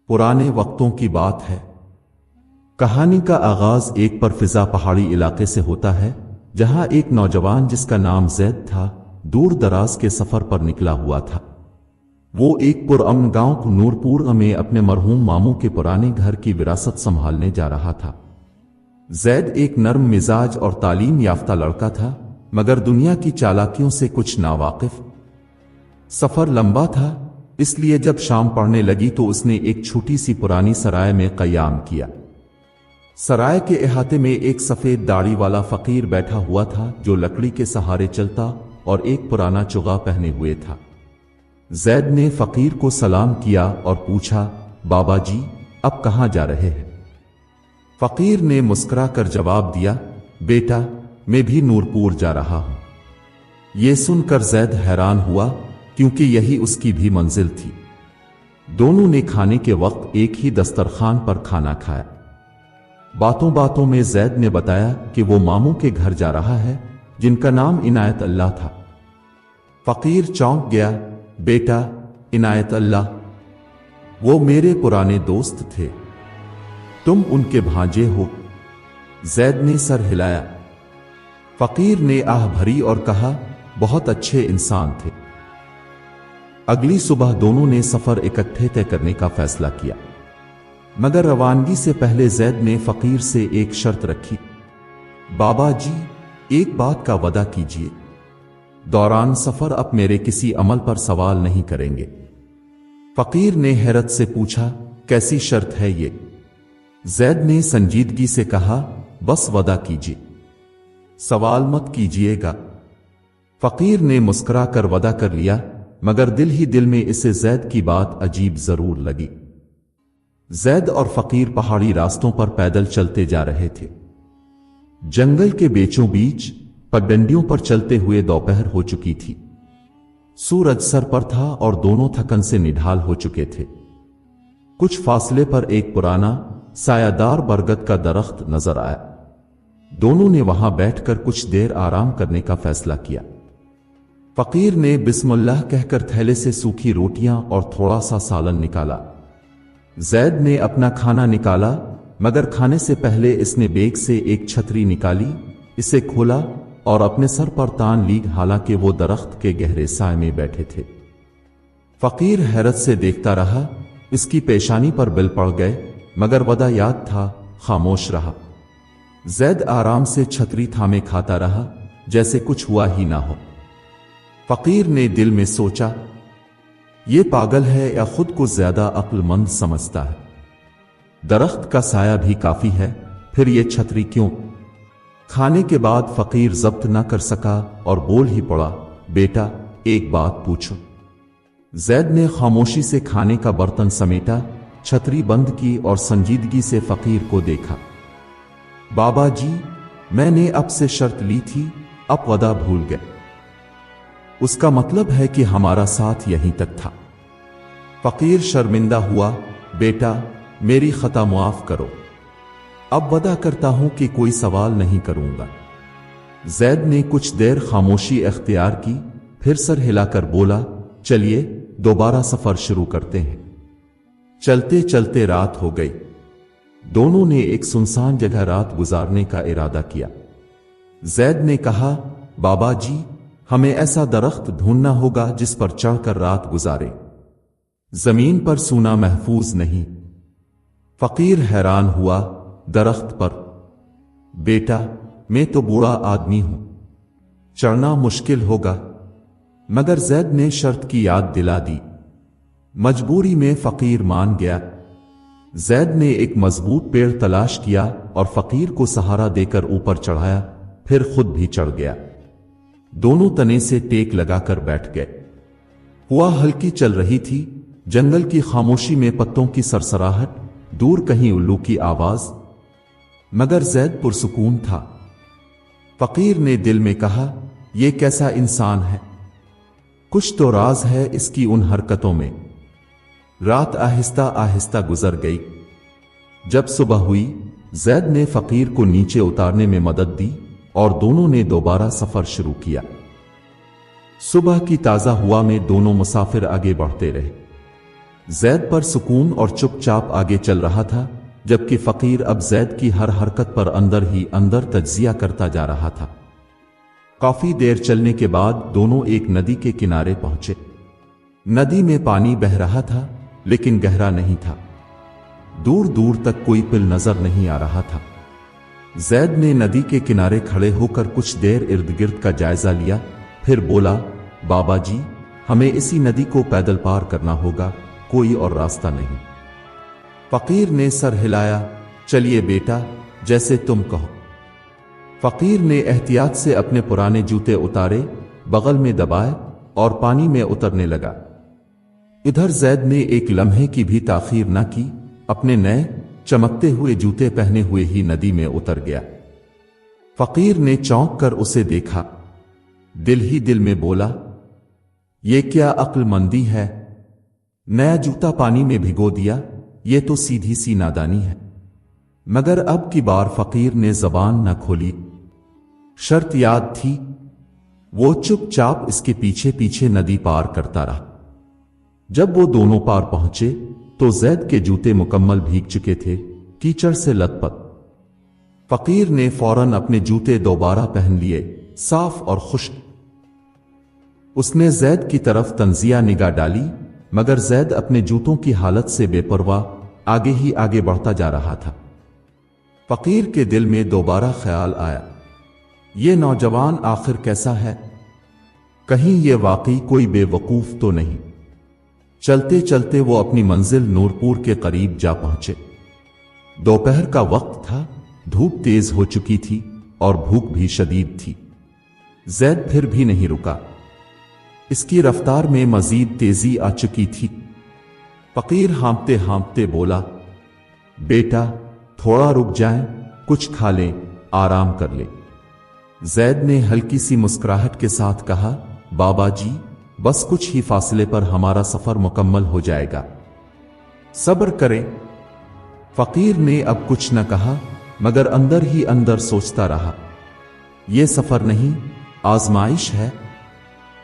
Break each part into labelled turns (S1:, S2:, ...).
S1: पुराने वक्तों की बात है। कहानी का आगाज एक परफिजा पहाड़ी इलाके से होता है, जहां एक नौजवान जिसका नाम जैद था, दूर दराज के सफर पर निकला हुआ था। वो एक पुरअमन गांव नूरपुर में अपने मरहूम मामू के पुराने घर की विरासत संभालने जा रहा था। जैद एक नर्म मिजाज और तालीम याफ्ता लड़का था, मगर दुनिया की चालाकियों से कुछ नावाकिफ। सफर लंबा था, इसलिए जब शाम पड़ने लगी तो उसने एक छोटी सी पुरानी सराय में क़याम किया। सराय के अहाते में एक सफेद दाढ़ी वाला फकीर बैठा हुआ था, जो लकड़ी के सहारे चलता और एक पुराना चुगा पहने हुए था। जैद ने फकीर को सलाम किया और पूछा, बाबा जी, अब कहां जा रहे हैं? फकीर ने मुस्कुरा कर जवाब दिया, बेटा, मैं भी नूरपुर जा रहा हूं। यह सुनकर जैद हैरान हुआ, क्योंकि यही उसकी भी मंजिल थी। दोनों ने खाने के वक्त एक ही दस्तरखान पर खाना खाया। बातों बातों में जैद ने बताया कि वो मामू के घर जा रहा है, जिनका नाम इनायत अल्लाह था। फकीर चौंक गया, बेटा, इनायत अल्लाह? वो मेरे पुराने दोस्त थे, तुम उनके भांजे हो? जैद ने सर हिलाया। फकीर ने आह भरी और कहा, बहुत अच्छे इंसान थे। अगली सुबह दोनों ने सफर इकट्ठे तय करने का फैसला किया, मगर रवानगी से पहले जैद ने फकीर से एक शर्त रखी, बाबा जी, एक बात का वदा कीजिए, दौरान सफर अब मेरे किसी अमल पर सवाल नहीं करेंगे। फकीर ने हैरत से पूछा, कैसी शर्त है ये? जैद ने संजीदगी से कहा, बस वदा कीजिए, सवाल मत कीजिएगा। फकीर ने मुस्कुरा कर वदा कर लिया, मगर दिल ही दिल में इसे जैद की बात अजीब जरूर लगी। जैद और फकीर पहाड़ी रास्तों पर पैदल चलते जा रहे थे। जंगल के बीचों बीच पगडंडियों पर चलते हुए दोपहर हो चुकी थी। सूरज सर पर था और दोनों थकन से निढाल हो चुके थे। कुछ फासले पर एक पुराना सायादार बरगद का दरख्त नजर आया। दोनों ने वहां बैठकर कुछ देर आराम करने का फैसला किया। फकीर ने बिस्मिल्लाह कहकर थैले से सूखी रोटियां और थोड़ा सा सालन निकाला। जैद ने अपना खाना निकाला, मगर खाने से पहले इसने बेग से एक छतरी निकाली, इसे खोला और अपने सर पर तान ली, हालांकि वो दरख्त के गहरे साए में बैठे थे। फकीर हैरत से देखता रहा। इसकी पेशानी पर बिल पड़ गए, मगर वदा याद था, खामोश रहा। जैद आराम से छतरी थामे खाता रहा, जैसे कुछ हुआ ही ना हो। फकीर ने दिल में सोचा, ये पागल है या खुद को ज्यादा अक्लमंद समझता है? दरख्त का साया भी काफी है, फिर ये छतरी क्यों? खाने के बाद फकीर जब्त न कर सका और बोल ही पड़ा, बेटा, एक बात पूछो। जैद ने खामोशी से खाने का बर्तन समेटा, छतरी बंद की और संजीदगी से फकीर को देखा। बाबा जी, मैंने अब से शर्त ली थी, अब वदा भूल गए। उसका मतलब है कि हमारा साथ यहीं तक था। फकीर शर्मिंदा हुआ, बेटा, मेरी खता मुआफ करो, अब वदा करता हूं कि कोई सवाल नहीं करूंगा। जैद ने कुछ देर खामोशी अख्तियार की, फिर सर हिलाकर बोला, चलिए दोबारा सफर शुरू करते हैं। चलते चलते रात हो गई। दोनों ने एक सुनसान जगह रात गुजारने का इरादा किया। जैद ने कहा, बाबा जी, हमें ऐसा दरख्त ढूंढना होगा जिस पर चढ़कर रात गुजारे। जमीन पर सूना महफूज नहीं। फकीर हैरान हुआ, दरख्त पर? बेटा, मैं तो बूढ़ा आदमी हूं, चढ़ना मुश्किल होगा। मगर जैद ने शर्त की याद दिला दी। मजबूरी में फकीर मान गया। जैद ने एक मजबूत पेड़ तलाश किया और फकीर को सहारा देकर ऊपर चढ़ाया, फिर खुद भी चढ़ गया। दोनों तने से टेक लगाकर बैठ गए। हवा हल्की चल रही थी। जंगल की खामोशी में पत्तों की सरसराहट, दूर कहीं उल्लू की आवाज, मगर जैद पुरसुकून था। फकीर ने दिल में कहा, यह कैसा इंसान है? कुछ तो राज है इसकी उन हरकतों में। रात आहिस्ता आहिस्ता गुजर गई। जब सुबह हुई, जैद ने फकीर को नीचे उतारने में मदद दी और दोनों ने दोबारा सफर शुरू किया। सुबह की ताजा हवा में दोनों मुसाफिर आगे बढ़ते रहे। زید پر سکون اور چپ چاپ آگے چل رہا تھا، جبکہ فقیر اب زید کی ہر حرکت پر اندر ہی اندر تجزیہ کرتا جا رہا تھا۔ کافی دیر چلنے کے بعد دونوں ایک ندی کے کنارے پہنچے۔ ندی میں پانی بہہ رہا تھا لیکن گہرا نہیں تھا، دور دور تک کوئی پل نظر نہیں آ رہا تھا۔ زید نے ندی کے کنارے کھڑے ہو کر کچھ دیر ارد گرد کا جائزہ لیا، پھر بولا، بابا جی، ہمیں اسی ندی کو پیدل پار کرنا ہوگا، کوئی اور راستہ نہیں۔ فقیر نے سر ہلایا، چلیے بیٹا، جیسے تم کہو۔ فقیر نے احتیاط سے اپنے پرانے جوتے اتارے، بغل میں دبائے اور پانی میں اترنے لگا۔ ادھر زید نے ایک لمحے کی بھی تاخیر نہ کی، اپنے نئے چمکتے ہوئے جوتے پہنے ہوئے ہی ندی میں اتر گیا۔ فقیر نے چونک کر اسے دیکھا، دل ہی دل میں بولا، یہ کیا عقل مندی ہے، نیا جوتا پانی میں بھگو دیا، یہ تو سیدھی سی نادانی ہے۔ مگر اب کی بار فقیر نے زبان نہ کھولی، شرط یاد تھی۔ وہ چپ چاپ اس کے پیچھے پیچھے ندی پار کرتا رہا۔ جب وہ دونوں پار پہنچے تو زید کے جوتے مکمل بھیگ چکے تھے، کیچڑ سے لت پت۔ فقیر نے فوراً اپنے جوتے دوبارہ پہن لیے، صاف اور خشک۔ اس نے زید کی طرف تنزیہ نگاہ ڈالی، مگر زید اپنے جوتوں کی حالت سے بے پرواہ آگے ہی آگے بڑھتا جا رہا تھا۔ فقیر کے دل میں دوبارہ خیال آیا، یہ نوجوان آخر کیسا ہے؟ کہیں یہ واقعی کوئی بے وقوف تو نہیں؟ چلتے چلتے وہ اپنی منزل نورپور کے قریب جا پہنچے۔ دوپہر کا وقت تھا، دھوپ تیز ہو چکی تھی اور بھوک بھی شدید تھی۔ زید پھر بھی نہیں رکا، اس کی رفتار میں مزید تیزی آ چکی تھی۔ فقیر ہانپتے ہانپتے بولا، بیٹا تھوڑا رک جائیں، کچھ کھا لیں، آرام کر لیں۔ زید نے ہلکی سی مسکراہٹ کے ساتھ کہا، بابا جی، بس کچھ ہی فاصلے پر ہمارا سفر مکمل ہو جائے گا، صبر کریں۔ فقیر نے اب کچھ نہ کہا، مگر اندر ہی اندر سوچتا رہا، یہ سفر نہیں، آزمائش ہے،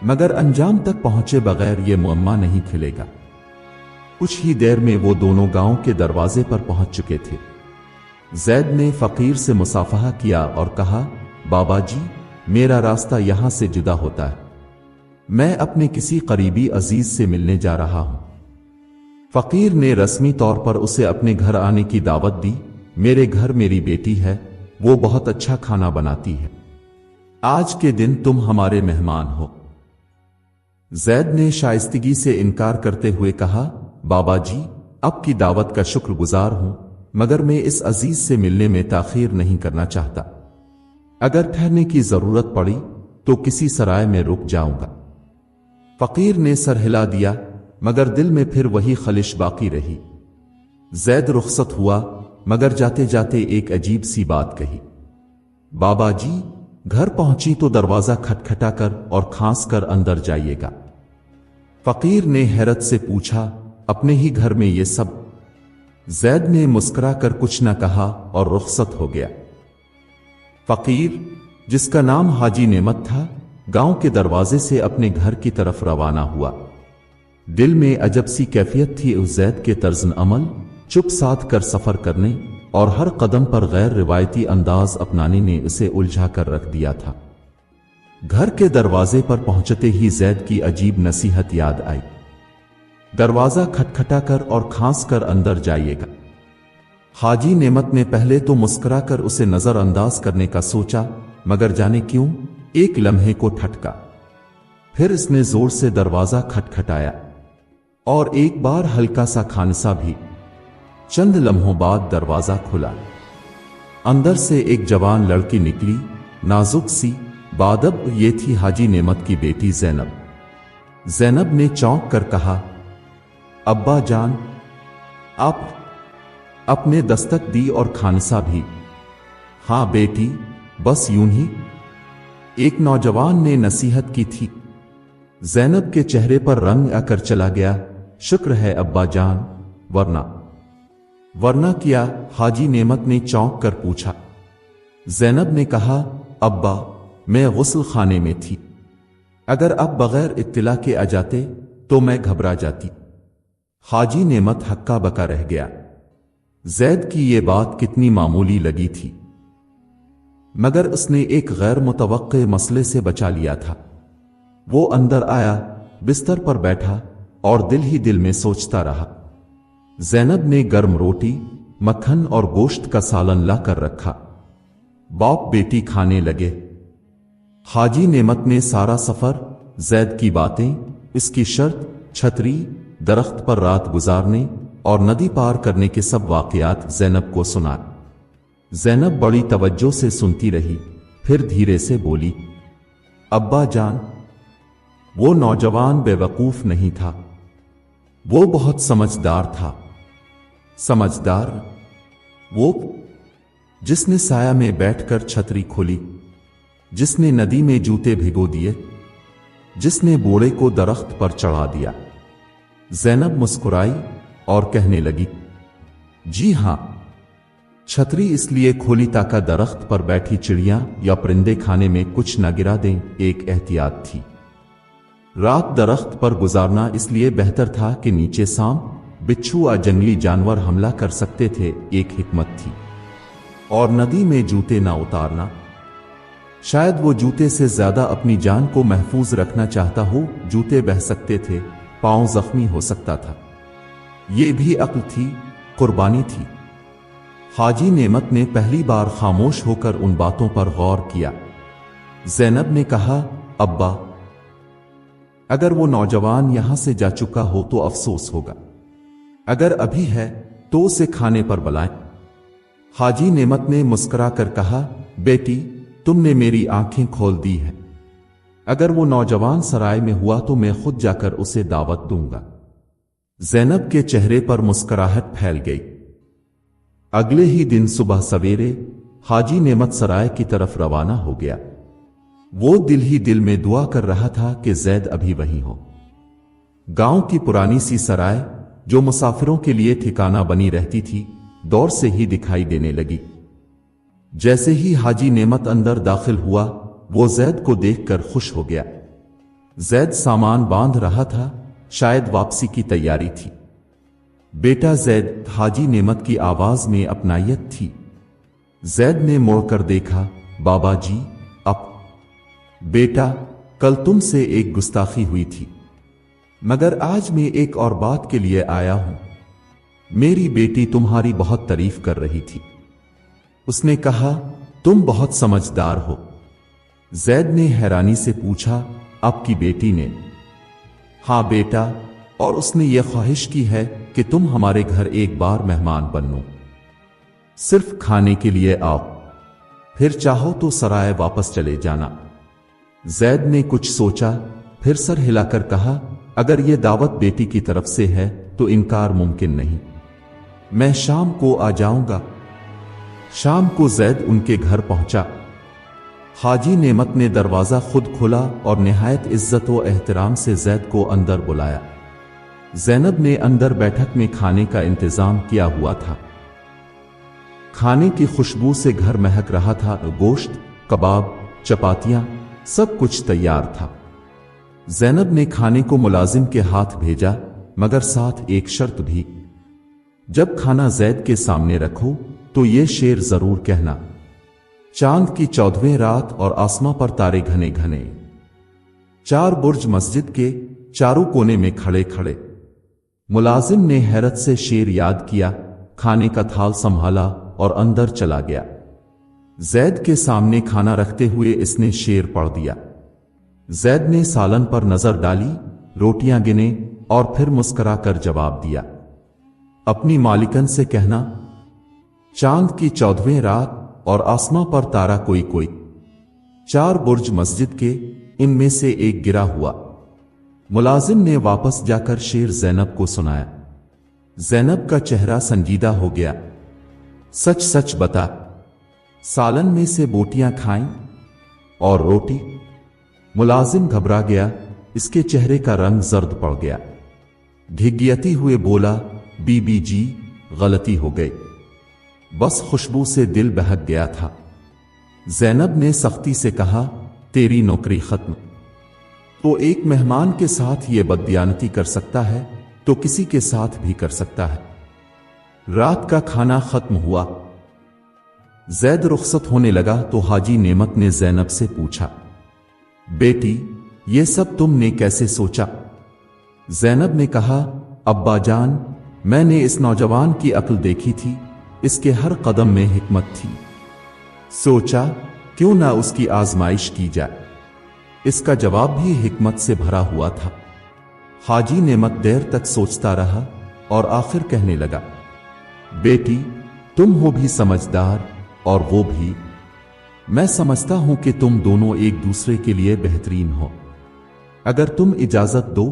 S1: مگر انجام تک پہنچے بغیر یہ معمہ نہیں کھلے گا۔ کچھ ہی دیر میں وہ دونوں گاؤں کے دروازے پر پہنچ چکے تھے۔ زید نے فقیر سے مصافحہ کیا اور کہا، بابا جی، میرا راستہ یہاں سے جدا ہوتا ہے، میں اپنے کسی قریبی عزیز سے ملنے جا رہا ہوں۔ فقیر نے رسمی طور پر اسے اپنے گھر آنے کی دعوت دی۔ میرے گھر میری بیٹی ہے، وہ بہت اچھا کھانا بناتی ہے، آج کے دن تم ہمارے مہمان ہو۔ زید نے شائستگی سے انکار کرتے ہوئے کہا، بابا جی، اب کی دعوت کا شکر گزار ہوں، مگر میں اس عزیز سے ملنے میں تاخیر نہیں کرنا چاہتا۔ اگر ٹھہرنے کی ضرورت پڑی تو کسی سرائے میں رک جاؤں گا۔ فقیر نے سر ہلا دیا، مگر دل میں پھر وہی خلش باقی رہی۔ زید رخصت ہوا، مگر جاتے جاتے ایک عجیب سی بات کہی، بابا جی، گھر پہنچی تو دروازہ کھٹکھٹا کر اور کھانس کر اندر جائیے گا۔ فقیر نے حیرت سے پوچھا، اپنے ہی گھر میں یہ سب؟ زید نے مسکرا کر کچھ نہ کہا اور رخصت ہو گیا۔ فقیر، جس کا نام حاجی نعمت تھا، گاؤں کے دروازے سے اپنے گھر کی طرف روانہ ہوا۔ دل میں عجب سی کیفیت تھی اس زید کے طرز عمل، چپ سادھ کر سفر کرنے اور ہر قدم پر غیر روایتی انداز اپنانے نے اسے الجھا کر رکھ دیا تھا۔ گھر کے دروازے پر پہنچتے ہی زید کی عجیب نصیحت یاد آئی، دروازہ کھٹکھٹا کر اور کھانس کر اندر جائیے گا۔ حاجی نعمت نے پہلے تو مسکرا کر اسے نظر انداز کرنے کا سوچا، مگر جانے کیوں ایک لمحے کو ٹھٹکا۔ پھر اس نے زور سے دروازہ کھٹکھٹایا اور ایک بار ہلکا سا کھانسا بھی۔ چند لمحوں بعد دروازہ کھلا، اندر سے ایک جوان لڑکی نکلی، نازک سی، بادب۔ یہ تھی حاجی نعمت کی بیٹی زینب۔ زینب نے چونک کر کہا، ابا جان، آپ نے دستک دی اور کھانسا بھی؟ ہاں بیٹی، بس یوں ہی، ایک نوجوان نے نصیحت کی تھی۔ زینب کے چہرے پر رنگ آ کر چلا گیا، شکر ہے ابا جان، ورنہ کیا؟ حاجی نعمت نے چونک کر پوچھا۔ زینب نے کہا، ابا، میں غسل خانے میں تھی، اگر آپ بغیر اطلاع کے آ جاتے تو میں گھبرا جاتی۔ हाजी नेमत हक्का बका रह गया। जैद की ये बात कितनी मामूली लगी थी, मगर उसने एक गैर मुतवक्के मसले से बचा लिया था। वो अंदर आया, बिस्तर पर बैठा और दिल ही दिल में सोचता रहा। ज़ैनब ने गर्म रोटी, मक्खन और गोश्त का सालन ला कर रखा। बाप बेटी खाने लगे। हाजी नेमत ने सारा सफर, जैद की बातें, इसकी शर्त, छतरी, दरख्त पर रात गुजारने और नदी पार करने के सब वाकयात ज़ैनब को सुनाए। ज़ैनब बड़ी तवज्जो से सुनती रही, फिर धीरे से बोली, अब्बा जान, वो नौजवान बेवकूफ नहीं था, वो बहुत समझदार था। समझदार? वो जिसने साया में बैठकर छतरी खोली, जिसने नदी में जूते भिगो दिए, जिसने बूढ़े को दरख्त पर चढ़ा दिया। ज़ैनब मुस्कुराई और कहने लगी, जी हां, छतरी इसलिए खोली ताकि दरख्त पर बैठी चिड़ियां या परिंदे खाने में कुछ न गिरा दें, एक एहतियात थी। रात दरख्त पर गुजारना इसलिए बेहतर था कि नीचे सांप, बिच्छू या जंगली जानवर हमला कर सकते थे, एक हिकमत थी। और नदी में जूते ना उतारना, शायद वो जूते से ज्यादा अपनी जान को महफूज रखना चाहता हो। जूते बह सकते थे, पांव जख्मी हो सकता था। ये भी अक्ल थी, कुर्बानी थी। हाजी नेमत ने पहली बार खामोश होकर उन बातों पर गौर किया। ज़ैनब ने कहा, अब्बा, अगर वो नौजवान यहां से जा चुका हो तो अफसोस होगा, अगर अभी है तो उसे खाने पर बुलाएं। हाजी नेमत ने मुस्कुरा कर कहा, बेटी, तुमने मेरी आंखें खोल दी हैं। अगर वो नौजवान सराय में हुआ तो मैं खुद जाकर उसे दावत दूंगा। ज़ैनब के चेहरे पर मुस्कुराहट फैल गई। अगले ही दिन सुबह सवेरे हाजी नेमत सराय की तरफ रवाना हो गया। वो दिल ही दिल में दुआ कर रहा था कि ज़ैद अभी वहीं हो। गांव की पुरानी सी सराय, जो मुसाफिरों के लिए ठिकाना बनी रहती थी, दौर से ही दिखाई देने लगी। जैसे ही हाजी नेमत अंदर दाखिल हुआ, वो ज़ैद को देखकर खुश हो गया। ज़ैद सामान बांध रहा था, शायद वापसी की तैयारी थी। बेटा ज़ैद, हाजी नेमत की आवाज में अपनायत थी। ज़ैद ने मुड़कर देखा, बाबा जी, अब बेटा, कल तुमसे एक गुस्ताखी हुई थी, मगर आज मैं एक और बात के लिए आया हूं। मेरी बेटी तुम्हारी बहुत तारीफ कर रही थी। उसने कहा, तुम बहुत समझदार हो। ज़ैद ने हैरानी से पूछा, आपकी बेटी ने? हां बेटा, और उसने ये ख्वाहिश की है कि तुम हमारे घर एक बार मेहमान बनो। सिर्फ खाने के लिए आओ, फिर चाहो तो सराय वापस चले जाना। ज़ैद ने कुछ सोचा, फिर सर हिलाकर कहा, अगर ये दावत बेटी की तरफ से है तो इनकार मुमकिन नहीं। मैं शाम को आ जाऊंगा। शाम को ज़ैद उनके घर पहुंचा। हाजी नेमत ने दरवाजा खुद खोला और निहायत इज्जत व एहतराम से ज़ैद को अंदर बुलाया। ज़ैनब ने अंदर बैठक में खाने का इंतजाम किया हुआ था। खाने की खुशबू से घर महक रहा था। गोश्त, कबाब, चपातियां, सब कुछ तैयार था। ज़ैनब ने खाने को मुलाजिम के हाथ भेजा, मगर साथ एक शर्त भी, जब खाना ज़ैद के सामने रखो तो ये शेर जरूर कहना, चांद की 14वीं रात और आसमां पर तारे घने घने, चार बुर्ज मस्जिद के चारों कोने में खड़े खड़े। मुलाजिम ने हैरत से शेर याद किया, खाने का थाल संभाला और अंदर चला गया। ज़ैद के सामने खाना रखते हुए इसने शेर पढ़ दिया। ज़ैद ने सालन पर नजर डाली, रोटियां गिने और फिर मुस्कुरा कर जवाब दिया, अपनी मालिकन से कहना, चांद की 14वीं रात और आसमां पर तारा कोई कोई, चार बुर्ज मस्जिद के, इनमें से एक गिरा हुआ। मुलाजिम ने वापस जाकर शेर ज़ैनब को सुनाया। ज़ैनब का चेहरा संजीदा हो गया। सच सच बता, सालन में से बोटियां खाएं और रोटी? मुलाजिम घबरा गया, इसके चेहरे का रंग जर्द पड़ गया। ढिग्गियती हुए बोला, बीबी जी, गलती हो गई, बस खुशबू से दिल बहक गया था। ज़ैनब ने सख्ती से कहा, तेरी नौकरी खत्म। तो एक मेहमान के साथ ये बददियानती कर सकता है? تو किसी के साथ भी कर सकता है। रात का खाना खत्म हुआ, जैद रुखसत होने लगा तो हाजी नेमत ने ज़ैनब से पूछा, बेटी ये सब तुमने कैसे सोचा? ज़ैनब ने कहा, अब्बा जान, मैंने इस नौजवान की अक्ल देखी थी, इसके हर कदम में हिकमत थी। सोचा क्यों ना उसकी आजमाइश की जाए। इसका जवाब भी हिकमत से भरा हुआ था। हाजी नेमत देर तक सोचता रहा और आखिर कहने लगा, बेटी तुम हो भी समझदार और वो भी। मैं समझता हूं कि तुम दोनों एक दूसरे के लिए बेहतरीन हो। अगर तुम इजाजत दो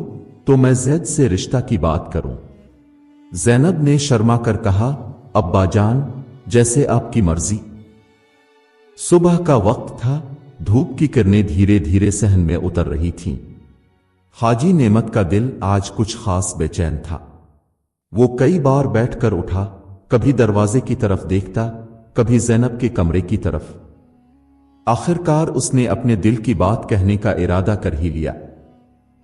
S1: तो मैं ज़ैद से रिश्ता की बात करूं। ज़ैनब ने शर्मा कर कहा, अब्बा जान, जैसे आपकी मर्जी। सुबह का वक्त था, धूप की किरणें धीरे धीरे सहन में उतर रही थीं। हाजी नेमत का दिल आज कुछ खास बेचैन था। वो कई बार बैठकर उठा, कभी दरवाजे की तरफ देखता, कभी ज़ैनब के कमरे की तरफ। आखिरकार उसने अपने दिल की बात कहने का इरादा कर ही लिया।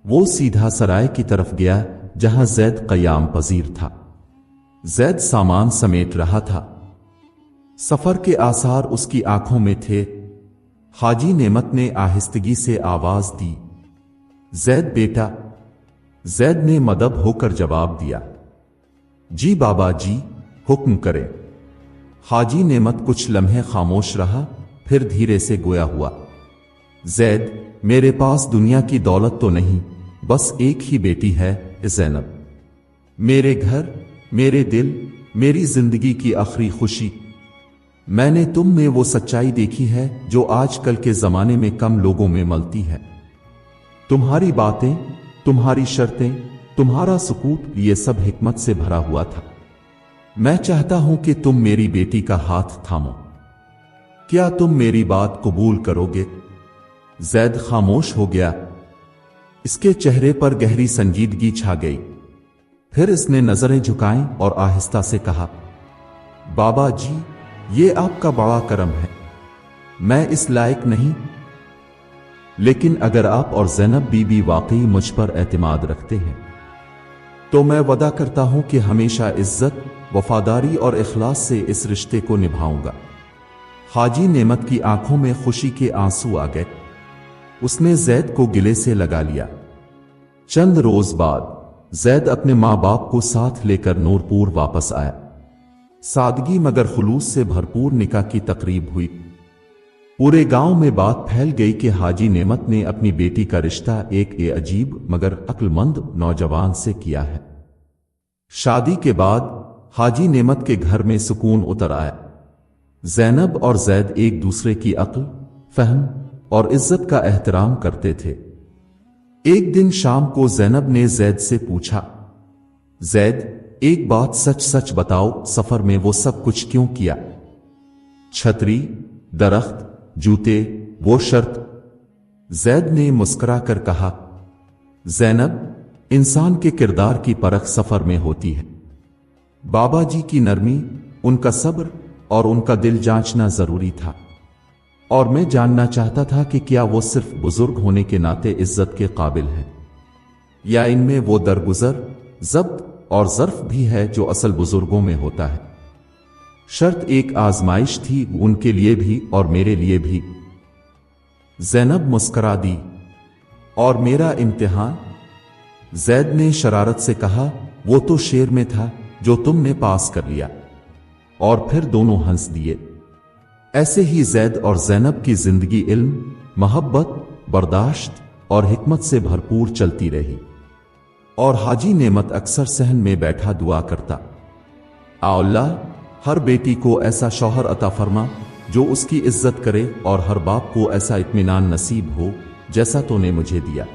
S1: वो सीधा सराय की तरफ गया जहां ज़ैद क़याम पजीर था। ज़ैद सामान समेट रहा था। सफर के आसार उसकी आंखों में थे। हाजी नेमत ने आहिस्तगी से आवाज दी, ज़ैद बेटा। ज़ैद ने मदब होकर जवाब दिया, जी बाबा जी, हुक्म करे। हाजी नेमत कुछ लम्हे खामोश रहा, फिर धीरे से गोया हुआ, ज़ैद, मेरे पास दुनिया की दौलत तो नहीं, बस एक ही बेटी है, ज़ैनब। मेरे घर, मेरे दिल, मेरी जिंदगी की आखिरी खुशी। मैंने तुम में वो सच्चाई देखी है जो आजकल के जमाने में कम लोगों में मिलती है। तुम्हारी बातें, तुम्हारी शर्तें, तुम्हारा सुकूत, ये सब हिकमत से भरा हुआ था। मैं चाहता हूं कि तुम मेरी बेटी का हाथ थामो। क्या तुम मेरी बात कबूल करोगे? ज़ैद खामोश हो गया। इसके चेहरे पर गहरी संजीदगी छा गई। फिर इसने नजरें झुकाईं और आहिस्ता से कहा, बाबा जी, ये आपका बड़ा करम है। मैं इस लायक नहीं, लेकिन अगर आप और ज़ैनब बीबी वाकई मुझ पर एतमाद रखते हैं तो मैं वादा करता हूं कि हमेशा इज्जत, वफादारी और इखलास से इस रिश्ते को निभाऊंगा। हाजी नेमत की आंखों में खुशी के आंसू आ गए। उसने ज़ैद को गिले से लगा लिया। चंद रोज बाद ज़ैद अपने माँ बाप को साथ लेकर नूरपुर वापस आया। सादगी मगर खुलूस से भरपूर निकाह की तकरीब हुई। पूरे गांव में बात फैल गई कि हाजी नेमत ने अपनी बेटी का रिश्ता एक अजीब मगर अक्लमंद नौजवान से किया है। शादी के बाद हाजी नेमत के घर में सुकून उतर आया। ज़ैनब और ज़ैद एक दूसरे की अक्ल, फहम और इज्जत का एहतराम करते थे। एक दिन शाम को ज़ैनब ने ज़ैद से पूछा, ज़ैद, एक बात सच सच बताओ, सफर में वो सब कुछ क्यों किया? छतरी, दरख्त, जूते, वो शर्त? ज़ैद ने मुस्कुरा कर कहा, ज़ैनब, इंसान के किरदार की परख सफर में होती है। बाबा जी की नरमी, उनका सब्र और उनका दिल जांचना जरूरी था। और मैं जानना चाहता था कि क्या वो सिर्फ बुजुर्ग होने के नाते इज्जत के काबिल हैं, या इनमें वो दरगुजर, ज़ब्त और ज़र्फ भी है जो असल बुजुर्गों में होता है। शर्त एक आजमाइश थी, उनके लिए भी और मेरे लिए भी। ज़ैनब मुस्करा दी। और मेरा इम्तिहान? ज़ैद ने शरारत से कहा, वो तो शेर में था जो तुमने पास कर लिया। और फिर दोनों हंस दिए। ऐसे ही ज़ैद और ज़ैनब की जिंदगी इल्म, मोहब्बत, बर्दाश्त और हिकमत से भरपूर चलती रही। और हाजी नेमत अक्सर सहन में बैठा दुआ करता, आ अल्लाह, हर बेटी को ऐसा शौहर अता फरमा जो उसकी इज्जत करे और हर बाप को ऐसा इत्मीनान नसीब हो जैसा तूने मुझे दिया।